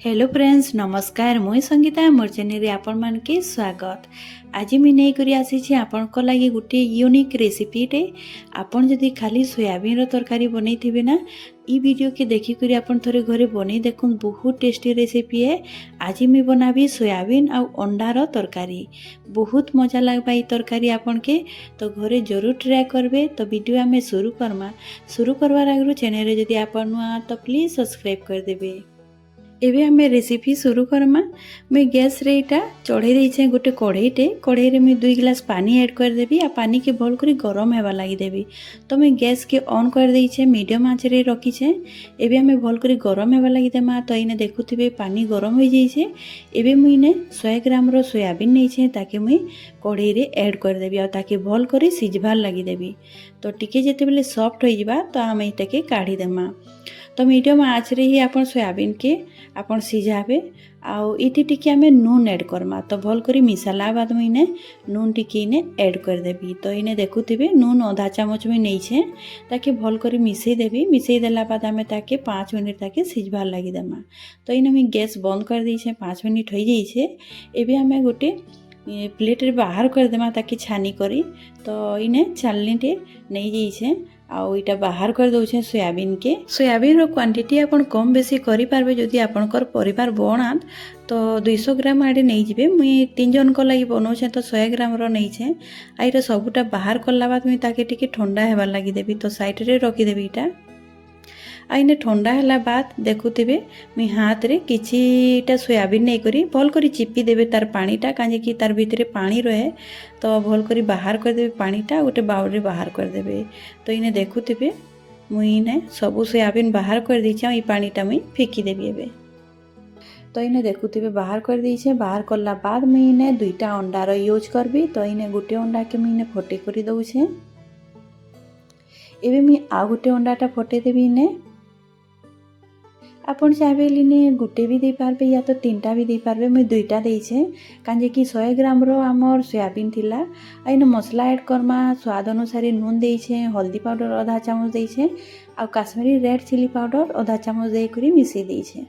Hello friends नमस्कार मुई संगीता मोर channel आपण मान के स्वागत। आज मुझे नहीं करी आसी आपण को लगी गोटे यूनिक रेसिपीटे। आपण जदि खाली सोयाबीन रो तरकारी बनई थिबे ना ई वीडियो के देखी करी आपण थोड़े घरे बनै देखुन, बहुत टेस्टी रेसिपी है। आज मैं बनाबी सोयाबीन आ अंडा रो तरकारी। बहुत मजा लगबा ई तरकारी आपण के, तो घरे जरूर ट्राई करबे। तो वीडियो आमे शुरू करमा। शुरू करवार आगु चैनल रे जदि आपण नुआ तो प्लीज सब्सक्राइब कर देबे। एबे हमें रेसिपी शुरू करमा। मैं गैस रे इटा चढ़े देछे गोटे कढ़ाई रे मैं 2 गिलास पानी ऐड कर देबी आ पानी के भल करी गरम हेबा लागि देबी। तो मैं गैस के ऑन कर देछे, मीडियम आंच रे रखीछे। एबे हमें भल करी गरम हेबा लागि देमा। तो इने देखुथिबे पानी गरम हो जाइछे। एबे मुई ने 100 ग्राम रो सोयाबीन नेछे, ताके मुई कढ़ाई रे ऐड कर देबी आ ताके भल करी सिझबार लागि देबी। तो टिके जेते बेले सॉफ्ट हो जिबा तो आमे इटाके काढी देमा। तो मीडियम आँच रे ही आपण सोयाबीन के आपण सिझाबे। आउ इति टिके आमे नून ऐड करमा। तो भल करी मिसाला बाद मुई ने नून टिके इने ऐड कर देबी। तो इने देखुथिबे नून आधा चामच में नेइछे, ताके भल करी मिसई देबी। मिसई देला बाद आमे ताके 5 मिनिट ताके सिझबार लागि देमा। तो इने मैं गैस बंद कर देइछे, 5 मिनिट हो जाइछे। एबे आमे गोटे प्लेट रे बाहर कर देमा ताकि छानी करी। तो इने चालनीटे नहीं जाइछे आउ इटा बाहर कर दउछे सोयाबीन के। सोयाबीन रो क्वांटिटी आपण कम बेसी करि पारबे। जदि आपनकर परिवार बनात तो 200 ग्राम आडे नहीं जिबे। मुई 3 जन को लागि बनौछे तो 100 ग्राम रो नैछे। आइरा सबुटा बाहर करला बाद मुई ताके टिके ठंडा हेबार लागि देबी। तो साइड रे रखी देबी इटा। आइने ठंडा हैला बाद देखुथिबे मुई हाथ रे किछिटा सोयाबीन नै करी भल करी चिपी देबे तार पानीटा, काजे कि तार भितरे पानी रहे। तो भल करी बाहर कर देबे पानीटा, गोटे बाउल रे बाहर कर देबे। तो इने देखुथिबे मुई ने सबु सोयाबीन बाहर कर दिछे। ई पानीटा मुई फेकी देबी एबे। तो इने देखुथिबे बाहर कर दिछे। बाहर करला बाद मुई ने 2टा अंडा रो यूज करबी। तो इने गोटे अंडा के मुई ने फटे करी दउछे। एबे मुई आ गोटे अंडाटा फटे देबी इने। आपण चाहे लिने गोटे भी दे पारबे या तो 3टा भी दे पारबे। मुई 2टा देइछे, काजे कि 100 ग्राम रो हमर सोयाबीन थिला। आइने मसला ऐड करमा। स्वाद अनुसार नून देइछे, हल्दी पाउडर आधा चामच देइछे आ काश्मीरी रेड चिली पाउडर आधा चामच दे करी मिसई देइछे।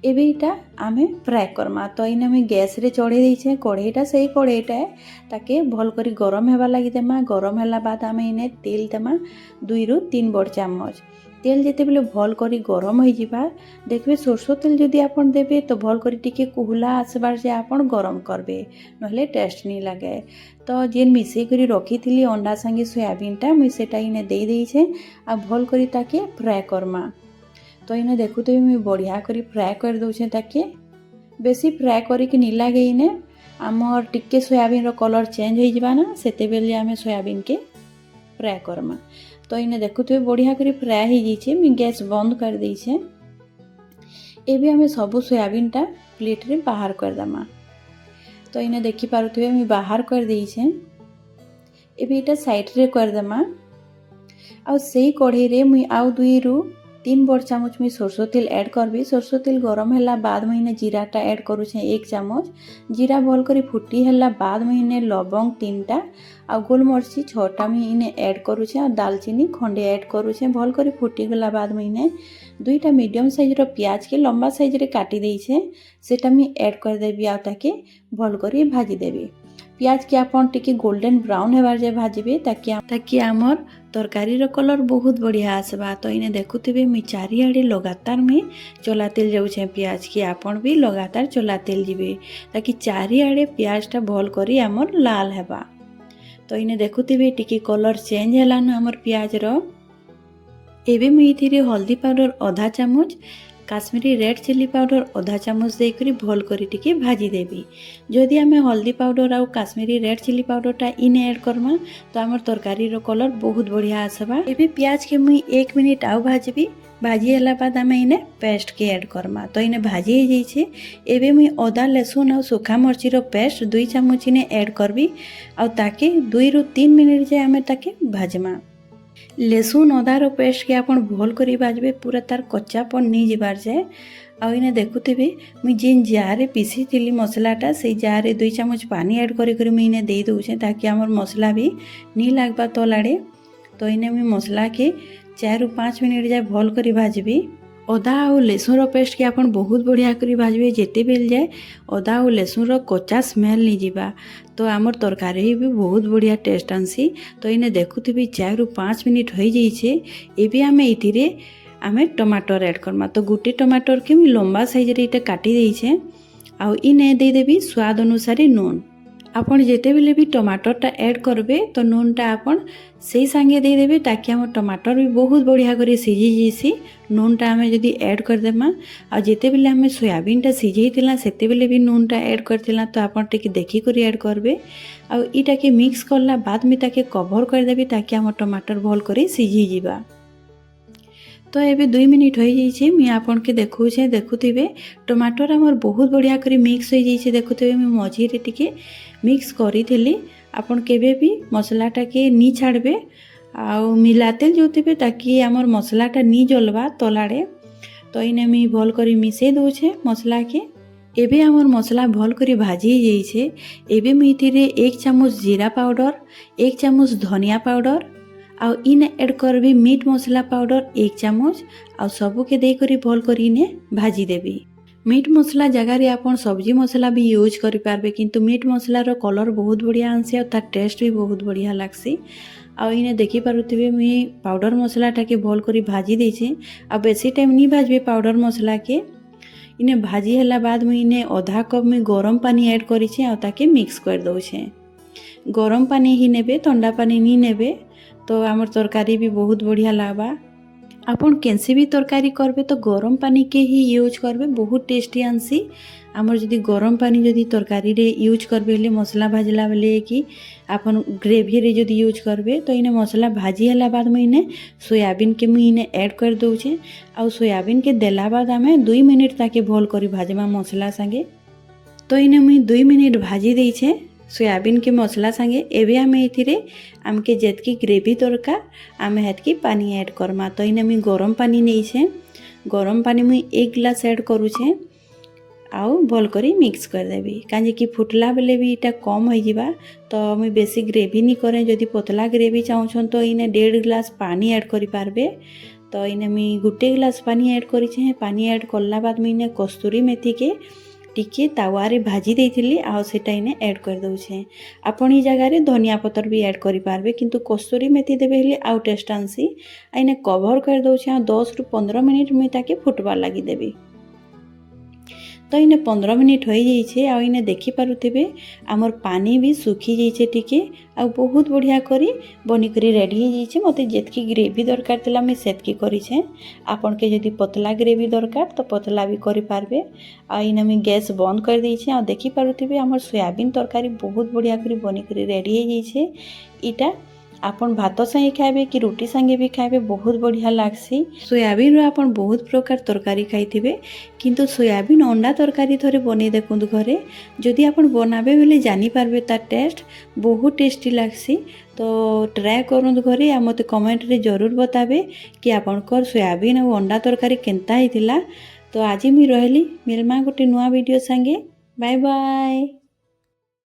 एबे इटा आमे फ्राई करमा। तो इने मैं गैस रे चढ़े देइछे कढ़ाईटा, सही कढ़ाईटा है, ताके भल करी गरम हेबा लागि देमा। गरम हैला बाद आमे इने तेल देमा 2 रु 3 बड़ चामच। तेल जेते बेले भल करी गरम हो जिबा, देखबे सरसो तेल जदि आपण देबे तो भल करी टिके कुहला आसबार जे आपण गरम करबे, नहले टेस्ट नहीं लागे। तो जेन मिसई करी रखीथिली अंडा संगे सोयाबीनटा मुई सेटा इने देई देइछे आ भल करी ताके फ्राई करमा। तो इने देखुते मुई बढ़िया करी फ्राई कर दउछे। ताके बेसी फ्राई करी कि नी लागे। इने हमर टिके सोयाबीन रो कलर चेंज हो जिबा ना, सेते बेले आमे सोयाबीन के फ्राई करमा। तो इने देखुते बढ़िया करी फ्राई हो जाइछे। मैं गैस बंद कर देइछे। एबे हमें सबु सोयाबीनटा प्लेट रे बाहर कर दमा। तो इने देखि पारुथिबे मैं बाहर कर देइछे। एबे इटा साइड रे कर दमा। आ सेही कढ़ाई रे मुई आउ 2 रु 3 बड़ चामच मुई सरसो तेल ऐड करबी। सरसो तेल गरम हैला बाद मुई जीराटा ऐड करूछे 1 चामच। जीरा भल करी फुटी हैला बाद मुई लवंग 3टा आ गोलमरिच 6टा मुई इने ऐड करूछे आ दालचीनी खंडे ऐड करूछे। भल करी फुटी गला बाद मुई 2टा मीडियम साइज रो प्याज के लंबा साइज रे काटी देइछे, सेटा मुई ऐड कर देबी आ ताके भल करी भाजी देबी। प्याज के आपण टिके गोल्डन ब्राउन हेबार जे भाजिबे, ताकि आमर तरकारी रो कलर बहुत बढ़िया आसबा। तो इने देखुथिबे मुई चारिआडे लगातार मुई चला तेल जाउछे प्याज के। आपण भी लगातार चला तेल जिबे, ताकि चारिआडे प्याजटा भल करी आमर लाल हेबा। तो इने देखुथिबे टिके कलर चेंज हेलान आमर प्याज रो। एबे मुई इथिरे हल्दी पाउडर आधा चामच, काश्मीरी रेड चिली पाउडर आधा चामच देकरी भल करी टिके भाजी देबी। जदि आमे हल्दी पाउडर आ काश्मीरी रेड चिली पाउडरटा इने ऐड करमा तो आमर तरकारी रो कलर बहुत बढ़िया आसबा। एबे प्याज के मुई 1 मिनिट आउ भाजबी। भाजी हैला बाद आमे इने पेस्ट के ऐड करमा। तो इने भाजी हो जाइछे। एबे मुई अदा लहसुन आ सुखा मरची रो पेस्ट 2 चामच इने ऐड करबी आ ताके 2 रु 3 मिनिट जे आमे ताके भाजमा। लहसुन अदा रो पेस्ट के आपण भल करी भाजबे, पूरा तार कच्चापन नहीं जिबार जाए। आ इने देखुथिबे मुई जेन जार रे पीसी थिली मसलाटा, से जार रे 2 चामच पानी ऐड करी मुई इने देई दउछे, ताकि हमर मसला भी नी लागबा तल आड़े। तो इने मुई मसला के 4 रु 5 मिनिट जाए भल करी भाजबी। अदा और लसुन पेस्ट के आपन बहुत बढ़िया करी भाजबे जेते बेल जाए अदा और लसुन कच्चा स्मेल नहीं जीवा तो आमर तरकारी भी बहुत बढ़िया टेस्ट आनसी। तो इने देखुथिबी 4 ରୁ 5 मिनिट हो जाइए एबे आमे इथिरे आमे टमाटर ऐड करमा। तो गोटे टमाटर के मुझे लंबा साइज रे इटा काटी देइछे आउ इने दे देबी स्वाद अनुसार नून। आपन जेते बेले भी टमाटरटा ऐड करबे तो नूनटा आपन से संगे दे देबे ताकि हम टमाटर भी बहुत बढ़िया करे सिझी जैसी। नूनटा आमे जदी ऐड कर देमा आ जेते बेले हमें सोयाबीनटा सिझेइतिला सेते बेले भी नूनटा ऐड करतिला तो आपन टिके देखि करी ऐड करबे। आ इटा के मिक्स करला बाद में ताके कवर कर देबे ताकि हम टमाटर भल करे सिझी जीवा। तो ये 2 मिनिट हो जाइए मुझे आपन के देखुचे देखुथिबे टमाटर आमर बहुत बढ़िया करी मिक्स हो जाइए। देखुथिबे मुझे मझीरे टिके मिक्स करी आपन केबे भी मसलाटा के नी छाड़बे आउ मिलाते जाउथिबे ताकि आमर मसलाटा नी जलवा तलाड़े। तो इने मुझे भल करी मिसई दउछे मसला के। एबे आमर मसला भल करी भाजी जाइए। एबे मुझे इथिरे 1 चामच जीरा पाउडर 1 चामच धनिया पाउडर आउ इने ऐड करबी मीट मसला पाउडर 1 चामच आउ सबू के दे करी भल करी इने भाजी देबी। मीट मसला जगह रे आपन सब्जी मसला भी यूज करि पारबे किंतु मीट मसला रो कलर बहुत बढ़िया आनसी और तार टेस्ट भी बहुत बढ़िया लागसी। आउ इने देखि पारुथिबे मुई पाउडर मसलाटा के भल करी भाजी देछि। आ बेसी टाइम नी भाजबे पाउडर मसला के। इने भाजी हला बाद मुई इने आधा कप में गरम पानी ऐड करिछि आ ताके मिक्स कर दउछे। गरम पानी ही नेबे ठंडा पानी नी नेबे तो आमर तरकारी भी बहुत बढ़िया लागबा। आपन केनसी भी तरकारी करबे तो गरम पानी के ही यूज करबे बहुत टेस्टी आनसी। आमर जदी गरम पानी जदी तरकारी रे यूज करबे ले मसला भाजला बेले कि आपन ग्रेवी रे जदी यूज करबे तो इने मसला भाजी हला बाद में इने सोयाबीन के मुई इने ऐड कर दउछे। आ सोयाबीन के देला बाद आमे 2 मिनिट ताके भल करी भाजमा मसला संगे। तो इने मुई 2 मिनिट भाजी देइछे सोयाबीन के मसला संगे। एबे आमे इथिरे आमके जेतकी ग्रेवी दरकार आमे हेतकी पानी ऐड करमा। तो इने मुई गरम पानी नेइछे गरम पानी मुई 1 गिलास ऐड करूछे आउ भल करी मिक्स कर देबी काजे कि फुटला बेले भी इटा कम हो जिबा। तो मुई बेसी ग्रेवी नी करे जदी पतला ग्रेवी चाहछन तो इने 1.5 गिलास पानी ऐड करि पारबे। तो इने मुई 1 गिलास पानी ऐड करिछे। पानी ऐड करला बाद मुई इने कस्तूरी मेथी के टिके तावारे भाजी देइथिली आ सेटा इने ऐड कर दउछे। आपन ई जगह रे धनिया पत्तर भी ऐड करि पारबे किंतु कस्तूरी मेथी देबे हेले आउ टेस्ट आनसी। आ इने कवर कर दउछे आ 10 ରୁ 15 मिनिट मुई ताके फुटबार लागि देबी। तो इने 15 मिनिट हो जाइए आ इने देखि पारुथिबे आमर पानी भी सुखी जाइए टिके आ बहुत बढ़िया करी बनी करी रेडी हो जाइए। मते जेतकी ग्रेवी दरकार थिला मैं सेतकी करिछे। आपन के जदी पतला ग्रेवी दरकार तो पतला भी करि पारबे। आ इने मैं गैस बंद कर देइछे आ देखि पारुथिबे आमर सोयाबीन तरकारी बहुत बढ़िया करी बनी करी रेडी हो जाइए। इटा आपन भात संगे खाइबे कि रोटी संगे भी खाइबे बहुत बढ़िया लागसी। सोयाबीन रो आपन बहुत प्रकार तरकारी खाइथिबे किंतु सोयाबीन अंडा तरकारी थरे बनै देखुंतु घरे जदि आपन बनाबे बेले जानि पारबे तार टेस्ट बहुत टेस्टी लागसी। तो ट्राए करूँ घरे आ मते कमेंट रे जरूर बताबे कि आपनकर सोयाबीन और अंडा तरकारी केनता हिथिला। तो आज मी रहली मिलमा गोटे नुआ वीडियो संगे बाय बाय।